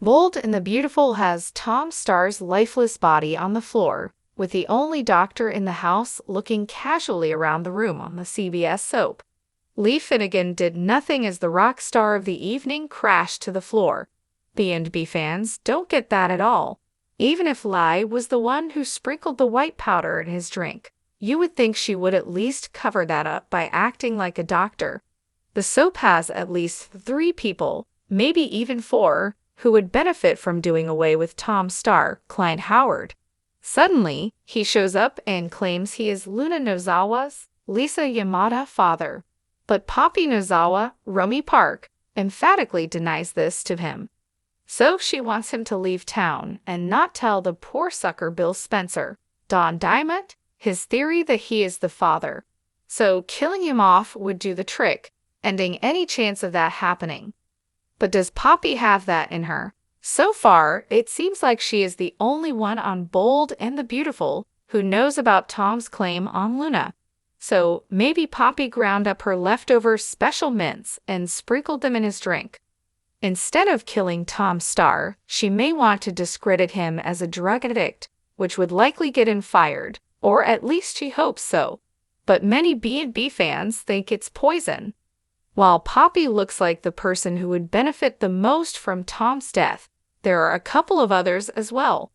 Bold and the Beautiful has Tom Starr's lifeless body on the floor, with the only doctor in the house looking casually around the room on the CBS soap. Lee Finnegan did nothing as the rock star of the evening crashed to the floor. B&B fans don't get that at all. Even if Lee was the one who sprinkled the white powder in his drink, you would think she would at least cover that up by acting like a doctor. The soap has at least 3 people, maybe even 4, who would benefit from doing away with Tom Starr, Clint Howard. Suddenly, he shows up and claims he is Luna Nozawa's, Lisa Yamada, father. But Poppy Nozawa, Romy Park, emphatically denies this to him. So she wants him to leave town and not tell the poor sucker Bill Spencer, Don Diamond, his theory that he is the father. So killing him off would do the trick, ending any chance of that happening. But does Poppy have that in her? So far, it seems like she is the only one on Bold and the Beautiful who knows about Tom's claim on Luna. So maybe Poppy ground up her leftover special mints and sprinkled them in his drink. Instead of killing Tom Starr, she may want to discredit him as a drug addict, which would likely get him fired, or at least she hopes so. But many B&B fans think it's poison. While Poppy looks like the person who would benefit the most from Tom's death, there are a couple of others as well.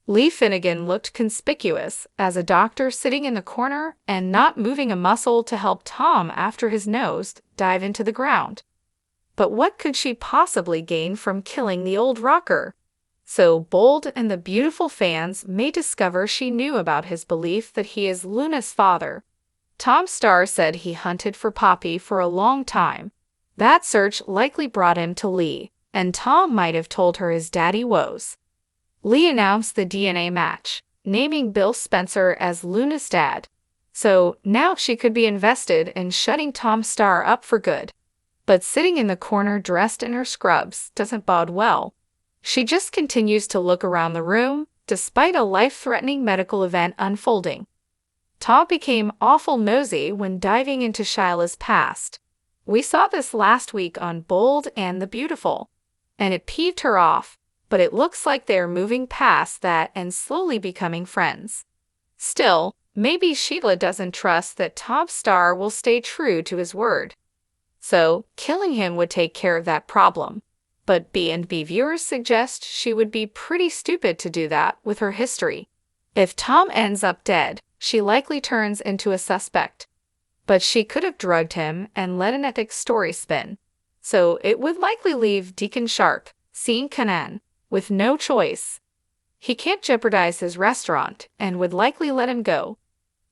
Lee Finnegan looked conspicuous as a doctor sitting in the corner and not moving a muscle to help Tom after his nose dive into the ground. But what could she possibly gain from killing the old rocker? So Bold and the Beautiful fans may discover she knew about his belief that he is Luna's father. Tom Starr said he hunted for Poppy for a long time. That search likely brought him to Lee, and Tom might have told her his daddy woes. Lee announced the DNA match, naming Bill Spencer as Luna's dad. So now she could be invested in shutting Tom Starr up for good. But sitting in the corner dressed in her scrubs doesn't bode well. She just continues to look around the room, despite a life-threatening medical event unfolding. Tom became awful nosy when diving into Shyla's past. We saw this last week on Bold and the Beautiful, and it peeved her off, but it looks like they are moving past that and slowly becoming friends. Still, maybe Sheila doesn't trust that Tom Starr will stay true to his word. So, killing him would take care of that problem. But B&B viewers suggest she would be pretty stupid to do that with her history. If Tom ends up dead, she likely turns into a suspect. But she could have drugged him and let an ethics story spin. So it would likely leave Deacon Sharp, Sean Kanan, with no choice. He can't jeopardize his restaurant and would likely let him go.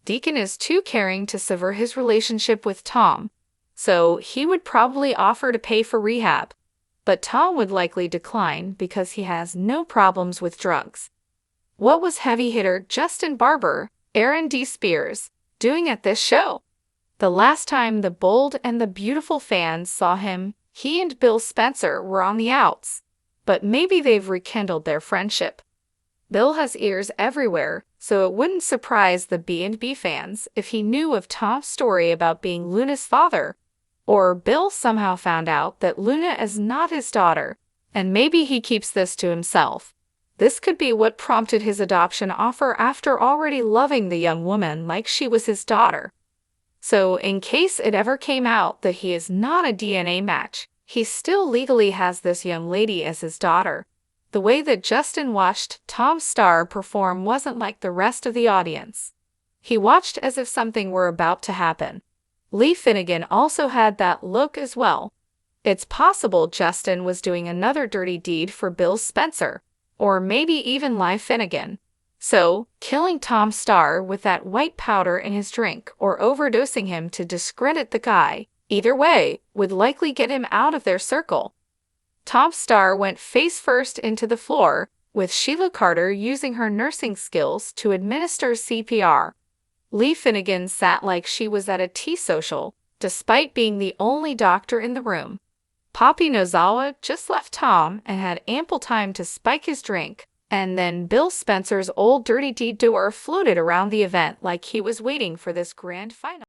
Deacon is too caring to sever his relationship with Tom, so he would probably offer to pay for rehab. But Tom would likely decline because he has no problems with drugs. What was heavy hitter Justin Barber, Aaron D. Spears, doing at this show? The last time the Bold and the Beautiful fans saw him, he and Bill Spencer were on the outs. But maybe they've rekindled their friendship. Bill has ears everywhere, so it wouldn't surprise the B&B fans if he knew of Tom's story about being Luna's father. Or Bill somehow found out that Luna is not his daughter, and maybe he keeps this to himself. This could be what prompted his adoption offer after already loving the young woman like she was his daughter. So in case it ever came out that he is not a DNA match, he still legally has this young lady as his daughter. The way that Justin watched Tom Starr perform wasn't like the rest of the audience. He watched as if something were about to happen. Lee Finnegan also had that look as well. It's possible Justin was doing another dirty deed for Bill Spencer, or maybe even Lee Finnegan. So, killing Tom Starr with that white powder in his drink or overdosing him to discredit the guy, either way, would likely get him out of their circle. Tom Starr went face first into the floor, with Sheila Carter using her nursing skills to administer CPR. Lee Finnegan sat like she was at a tea social, despite being the only doctor in the room. Poppy Nozawa just left Tom and had ample time to spike his drink, and then Bill Spencer's old dirty deed door floated around the event like he was waiting for this grand final.